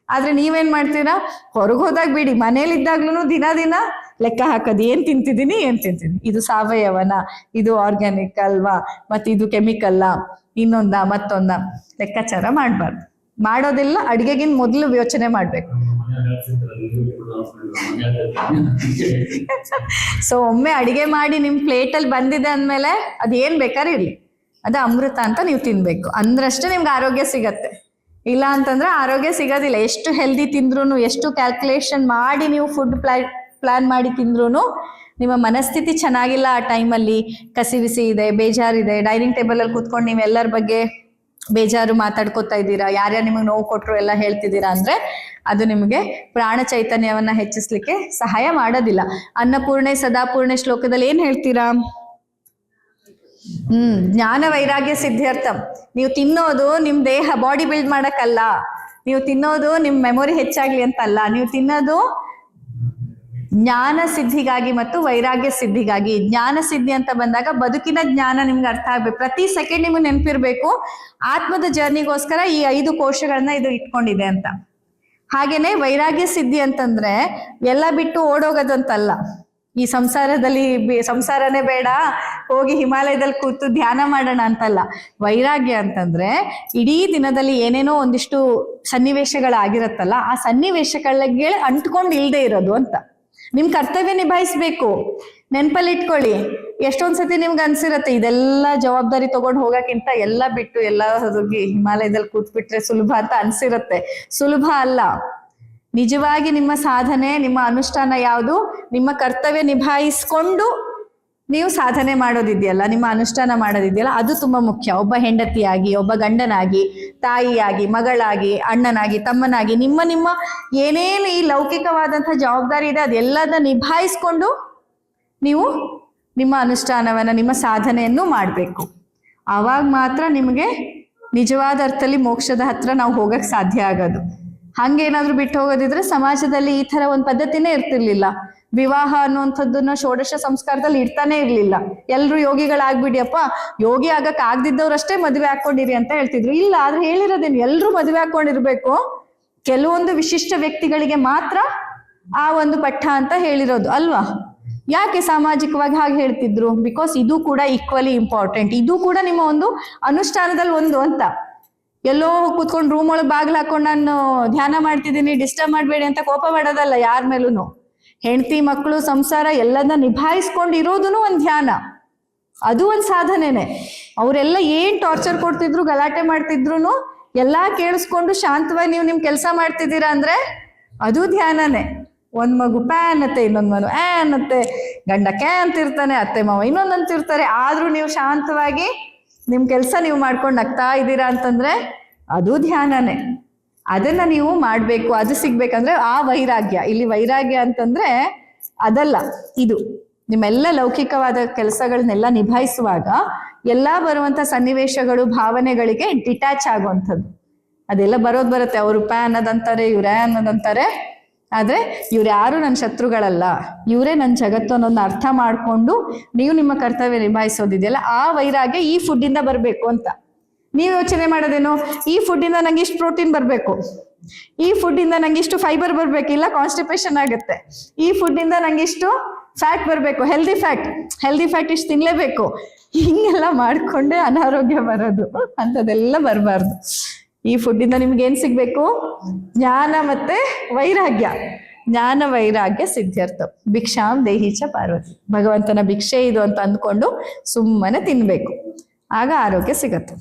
ಆದ್ರೆ ನೀವೇನ್ ಮಾಡ್ತೀರಾ, ಹೊರಗೆ ಹೋದಾಗ ಬಿಡಿ, ಮನೇಲಿದ್ದಾಗ್ಲೂ ದಿನ ಲೆಕ್ಕ ಹಾಕೋದು, ಏನ್ ತಿಂತಿದ್ದೀನಿ, ಇದು ಸಾವಯವನ, ಇದು ಆರ್ಗ್ಯಾನಿಕ್ ಅಲ್ವಾ, ಮತ್ತೆ ಇದು ಕೆಮಿಕಲ್ಲ, ಇನ್ನೊಂದ ಮತ್ತೊಂದ ಲೆಕ್ಕಾಚಾರ ಮಾಡ್ಬಾರ್ದು. ಮಾಡೋದಿಲ್ಲ, ಅಡ್ಗೆಗಿನ್ ಮೊದಲು ಯೋಚನೆ ಮಾಡ್ಬೇಕು. ಸೊ ಒಮ್ಮೆ ಅಡಿಗೆ ಮಾಡಿ ನಿಮ್ ಪ್ಲೇಟಲ್ಲಿ ಬಂದಿದೆ ಅಂದ್ಮೇಲೆ ಅದೇನ್ ಬೇಕಾದ್ರೆ ಇರ್ಲಿ, ಅದು ಅಮೃತ ಅಂತ ನೀವು ತಿನ್ಬೇಕು, ಅಂದ್ರಷ್ಟೇ ನಿಮ್ಗೆ ಆರೋಗ್ಯ ಸಿಗತ್ತೆ. ಇಲ್ಲ ಅಂತಂದ್ರೆ ಆರೋಗ್ಯ ಸಿಗೋದಿಲ್ಲ. ಎಷ್ಟು ಹೆಲ್ದಿ ತಿಂದ್ರು, ಎಷ್ಟು ಕ್ಯಾಲ್ಕುಲೇಷನ್ ಮಾಡಿ ನೀವು ಫುಡ್ ಪ್ಲಾನ್ ಮಾಡಿ ತಿಂದ್ರು, ನಿಮ್ಮ ಮನಸ್ಥಿತಿ ಚೆನ್ನಾಗಿಲ್ಲ ಆ ಟೈಮಲ್ಲಿ, ಕಸಿವಿಸಿ ಇದೆ, ಬೇಜಾರಿದೆ, ಡೈನಿಂಗ್ ಟೇಬಲ್ ಅಲ್ಲಿ ಕೂತ್ಕೊಂಡು ನೀವು ಎಲ್ಲರ ಬಗ್ಗೆ ಬೇಜಾರು ಮಾತಾಡ್ಕೋತಾ ಇದ್ದೀರಾ, ಯಾರ್ಯಾರು ನಿಮಗೆ ನೋವು ಕೊಟ್ಟರು ಎಲ್ಲ ಹೇಳ್ತಿದ್ದೀರಾ ಅಂದ್ರೆ ಅದು ನಿಮಗೆ ಪ್ರಾಣ ಚೈತನ್ಯವನ್ನ ಹೆಚ್ಚಿಸ್ಲಿಕ್ಕೆ ಸಹಾಯ ಮಾಡೋದಿಲ್ಲ. ಅನ್ನಪೂರ್ಣೆ ಸದಾಪೂರ್ಣೆ ಶ್ಲೋಕದಲ್ಲಿ ಏನ್ ಹೇಳ್ತೀರಾ? ಜ್ಞಾನ ವೈರಾಗ್ಯ ಸಿದ್ಧಾರ್ಥಂ. ನೀವು ತಿನ್ನೋದು ನಿಮ್ ದೇಹ ಬಾಡಿ ಬಿಲ್ಡ್ ಮಾಡಕ್ಕಲ್ಲ, ನೀವು ತಿನ್ನೋದು ನಿಮ್ ಮೆಮೊರಿ ಹೆಚ್ಚಾಗ್ಲಿ ಅಂತಲ್ಲ, ನೀವು ತಿನ್ನೋದು ಜ್ಞಾನ ಸಿದ್ಧಿಗಾಗಿ ಮತ್ತು ವೈರಾಗ್ಯ ಸಿದ್ಧಿಗಾಗಿ. ಜ್ಞಾನ ಸಿದ್ಧಿ ಅಂತ ಬಂದಾಗ ಬದುಕಿನ ಜ್ಞಾನ ನಿಮ್ಗೆ ಅರ್ಥ ಆಗ್ಬೇಕು, ಪ್ರತಿ ಸೆಕೆಂಡ್ ನಿಮ್ಗೆ ನೆನಪಿರ್ಬೇಕು ಆತ್ಮದ ಜರ್ನಿಗೋಸ್ಕರ ಈ 5 ಕೋಶಗಳನ್ನ ಇದು ಇಟ್ಕೊಂಡಿದೆ ಅಂತ. ಹಾಗೇನೆ ವೈರಾಗ್ಯ ಸಿದ್ಧಿ ಅಂತಂದ್ರೆ ಎಲ್ಲ ಬಿಟ್ಟು ಓಡೋಗೋದಂತಲ್ಲ, ಈ ಸಂಸಾರದಲ್ಲಿ ಸಂಸಾರನೇ ಬೇಡ, ಹೋಗಿ ಹಿಮಾಲಯದಲ್ಲಿ ಕೂತು ಧ್ಯಾನ ಮಾಡೋಣ ಅಂತಲ್ಲ. ವೈರಾಗ್ಯ ಅಂತಂದ್ರೆ ಇಡೀ ದಿನದಲ್ಲಿ ಏನೇನೋ ಒಂದಿಷ್ಟು ಸನ್ನಿವೇಶಗಳಾಗಿರತ್ತಲ್ಲ, ಆ ಸನ್ನಿವೇಶಗಳಿಗೆ ಅಂಟ್ಕೊಂಡು ಇಲ್ದೇ ಇರೋದು ಅಂತ. ನಿಮ್ ಕರ್ತವ್ಯ ನಿಭಾಯಿಸ್ಬೇಕು, ನೆನ್ಪಲ್ಲಿ ಇಟ್ಕೊಳ್ಳಿ. ಎಷ್ಟೊಂದ್ಸತಿ ನಿಮ್ಗೆ ಅನ್ಸಿರತ್ತೆ ಇದೆಲ್ಲ ಜವಾಬ್ದಾರಿ ತಗೊಂಡು ಹೋಗಕ್ಕಿಂತ ಎಲ್ಲ ಬಿಟ್ಟು ಎಲ್ಲ ಹೋಗಿ ಹಿಮಾಲಯದಲ್ಲಿ ಕೂತ್ಬಿಟ್ರೆ ಸುಲಭ ಅಂತ ಅನ್ಸಿರತ್ತೆ. ಸುಲಭ ಅಲ್ಲ. ನಿಜವಾಗಿ ನಿಮ್ಮ ಸಾಧನೆ, ನಿಮ್ಮ ಅನುಷ್ಠಾನ ಯಾವುದು, ನಿಮ್ಮ ಕರ್ತವ್ಯ ನಿಭಾಯಿಸ್ಕೊಂಡು ನೀವು ಸಾಧನೆ ಮಾಡೋದಿದೆಯಲ್ಲ, ನಿಮ್ಮ ಅನುಷ್ಠಾನ ಮಾಡೋದಿದೆಯಲ್ಲ, ಅದು ತುಂಬಾ ಮುಖ್ಯ. ಒಬ್ಬ ಹೆಂಡತಿಯಾಗಿ, ಒಬ್ಬ ಗಂಡನಾಗಿ, ತಾಯಿಯಾಗಿ, ಮಗಳಾಗಿ, ಅಣ್ಣನಾಗಿ, ತಮ್ಮನಾಗಿ, ನಿಮ್ಮ ಏನೇನು ಈ ಲೌಕಿಕವಾದಂತಹ ಜವಾಬ್ದಾರಿ ಇದೆ ಅದೆಲ್ಲದ ನಿಭಾಯಿಸ್ಕೊಂಡು ನೀವು ನಿಮ್ಮ ಅನುಷ್ಠಾನವನ್ನ, ನಿಮ್ಮ ಸಾಧನೆಯನ್ನು ಮಾಡಬೇಕು. ಆವಾಗ ಮಾತ್ರ ನಿಮಗೆ ನಿಜವಾದ ಅರ್ಥದಲ್ಲಿ ಮೋಕ್ಷದ ಹತ್ರ ನಾವು ಹೋಗಕ್ ಸಾಧ್ಯ ಆಗೋದು. ಹಂಗೇನಾದ್ರೂ ಬಿಟ್ಟು ಹೋಗೋದಿದ್ರೆ ಸಮಾಜದಲ್ಲಿ ಈ ತರ ಒಂದು ಪದ್ಧತಿನೇ ಇರ್ತಿರ್ಲಿಲ್ಲ. ವಿವಾಹ ಅನ್ನುವಂಥದ್ದನ್ನ ಷೋಡಶ ಸಂಸ್ಕಾರದಲ್ಲಿ ಇಡ್ತಾನೆ ಇರ್ಲಿಲ್ಲ. ಎಲ್ರು ಯೋಗಿಗಳಾಗ್ಬಿಡಿಯಪ್ಪ, ಯೋಗಿ ಆಗಕ್ ಆಗ್ದಿದ್ದವ್ರಷ್ಟೇ ಮದುವೆ ಹಾಕೊಂಡಿರಿ ಅಂತ ಹೇಳ್ತಿದ್ರು. ಇಲ್ಲ, ಆದ್ರೆ ಹೇಳಿರೋದೇನು, ಎಲ್ರು ಮದುವೆ ಹಾಕೊಂಡಿರ್ಬೇಕು, ಕೆಲವೊಂದು ವಿಶಿಷ್ಟ ವ್ಯಕ್ತಿಗಳಿಗೆ ಮಾತ್ರ ಆ ಒಂದು ಪಠ ಅಂತ ಹೇಳಿರೋದು ಅಲ್ವಾ. ಯಾಕೆ ಸಾಮಾಜಿಕವಾಗಿ ಹಾಗೆ ಹೇಳ್ತಿದ್ರು? ಬಿಕಾಸ್ ಇದು ಕೂಡ ಈಕ್ವಲಿ ಇಂಪಾರ್ಟೆಂಟ್. ಇದು ಕೂಡ ನಿಮ್ಮ ಒಂದು ಅನುಷ್ಠಾನದಲ್ಲಿ ಒಂದು ಅಂತ. ಎಲ್ಲೋ ಕೂತ್ಕೊಂಡು ರೂಮ್ ಒಳಗೆ ಬಾಗಿಲು ಹಾಕೊಂಡು ನಾನು ಧ್ಯಾನ ಮಾಡ್ತಿದ್ದೀನಿ, ಡಿಸ್ಟರ್ಬ್ ಮಾಡಬೇಡಿ ಅಂತ ಕೋಪ ಮಾಡೋದಲ್ಲ ಯಾರ ಮೇಲೂ. ಹೆಂಡತಿ ಮಕ್ಕಳು ಸಂಸಾರ ಎಲ್ಲದನ್ನ ನಿಭಾಯಿಸ್ಕೊಂಡು ಇರೋದು ಒಂದು ಧ್ಯಾನ, ಅದು ಒಂದು ಸಾಧನೆನೆ. ಅವರೆಲ್ಲ ಏನ್ ಟಾರ್ಚರ್ ಕೊಡ್ತಿದ್ರು, ಗಲಾಟೆ ಮಾಡ್ತಿದ್ರು ಎಲ್ಲಾ ಕೇಳಿಸ್ಕೊಂಡು ಶಾಂತವಾಗಿ ನೀವು ನಿಮ್ ಕೆಲಸ ಮಾಡ್ತಿದ್ದೀರಾ ಅಂದ್ರೆ ಅದು ಧ್ಯಾನನೇ. ಒಂದ್ ಮಗು ಪ್ಯಾ ಅನ್ನತ್ತೆ, ಇನ್ನೊಂದ್ ಮಗು ಅನ್ನತ್ತೆ, ಗಂಡ ಕ್ಯಾ ಅಂತಿರ್ತಾನೆ, ಅತ್ತೆ ಮಾವ ಇನ್ನೊಂದ್ ಅಂತಿರ್ತಾರೆ. ಆದ್ರೂ ನೀವು ಶಾಂತವಾಗಿ ನಿಮ್ ಕೆಲಸ ನೀವು ಮಾಡ್ಕೊಂಡು ನಗ್ತಾ ಇದ್ದೀರಾ ಅಂತಂದ್ರೆ ಅದು ಧ್ಯಾನನೇ. ಅದನ್ನ ನೀವು ಮಾಡ್ಬೇಕು. ಅದು ಸಿಗ್ಬೇಕಂದ್ರೆ ಆ ವೈರಾಗ್ಯ. ಇಲ್ಲಿ ವೈರಾಗ್ಯ ಅಂತಂದ್ರೆ ಅದಲ್ಲ, ಇದು ನಿಮ್ಮೆಲ್ಲ ಲೌಕಿಕವಾದ ಕೆಲಸಗಳನ್ನೆಲ್ಲ ನಿಭಾಯಿಸುವಾಗ ಎಲ್ಲಾ ಬರುವಂತ ಸನ್ನಿವೇಶಗಳು, ಭಾವನೆಗಳಿಗೆ ಡಿಟ್ಯಾಚ್ ಆಗುವಂಥದ್ದು. ಅದೆಲ್ಲ ಬರುತ್ತೆ. ಅವರು ಪ್ಯಾ ಅನ್ನೋದಂತಾರೆ, ಇವ್ರೇ ಅನ್ನೋದಂತಾರೆ. ಆದ್ರೆ ಇವ್ರು ಯಾರು ನನ್ನ ಶತ್ರುಗಳಲ್ಲ, ಇವರೇ ನನ್ನ ಜಗತ್ತು ಅನ್ನೋದನ್ನ ಅರ್ಥ ಮಾಡ್ಕೊಂಡು ನೀವು ನಿಮ್ಮ ಕರ್ತವ್ಯ ನಿಭಾಯಿಸೋದಿದೆಯಲ್ಲ, ಆ ವೈರಾಗ್ಯ ಈ ಫುಡ್ಡಿಂದ ಬರಬೇಕು ಅಂತ. ನೀವು ಯೋಚನೆ ಮಾಡೋದೇನು, ಈ ಫುಡ್ಡಿಂದ ನಂಗೆ ಇಷ್ಟು ಪ್ರೋಟೀನ್ ಬರಬೇಕು, ಈ ಫುಡ್ಡಿಂದ ನಂಗೆ ಇಷ್ಟು ಫೈಬರ್ ಬರಬೇಕು, ಇಲ್ಲ ಕಾನ್ಸ್ಟಿಪೇಷನ್ ಆಗುತ್ತೆ, ಈ ಫುಡ್ಡಿಂದ ನಂಗೆ ಇಷ್ಟು ಫ್ಯಾಟ್ ಬರಬೇಕು, ಹೆಲ್ದಿ ಫ್ಯಾಟ್ ಇಷ್ಟು ತಿನ್ಲೇಬೇಕು, ಹಿಂಗೆಲ್ಲ ಮಾಡ್ಕೊಂಡೆ ಅನಾರೋಗ್ಯ ಬರೋದು. ಅಂಥದ್ದೆಲ್ಲ ಬರಬಾರ್ದು. ಈ ಫುಡ್ಡಿಂದ ನಿಮ್ಗೆ ಏನ್ ಸಿಗ್ಬೇಕು? ಜ್ಞಾನ ಮತ್ತೆ ವೈರಾಗ್ಯ. ಜ್ಞಾನ ವೈರಾಗ್ಯ ಸಿದ್ಧಾರ್ಥ. ಭಿಕ್ಷಾಂ ದೇಹಿಚ ಪಾರ್ವತಿ. ಭಗವಂತನ ಭಿಕ್ಷೆ ಇದು ಅಂತ ಅಂದ್ಕೊಂಡು ಸುಮ್ಮನೆ ತಿನ್ಬೇಕು, ಆಗ ಆರೋಗ್ಯ ಸಿಗತ್ತೆ.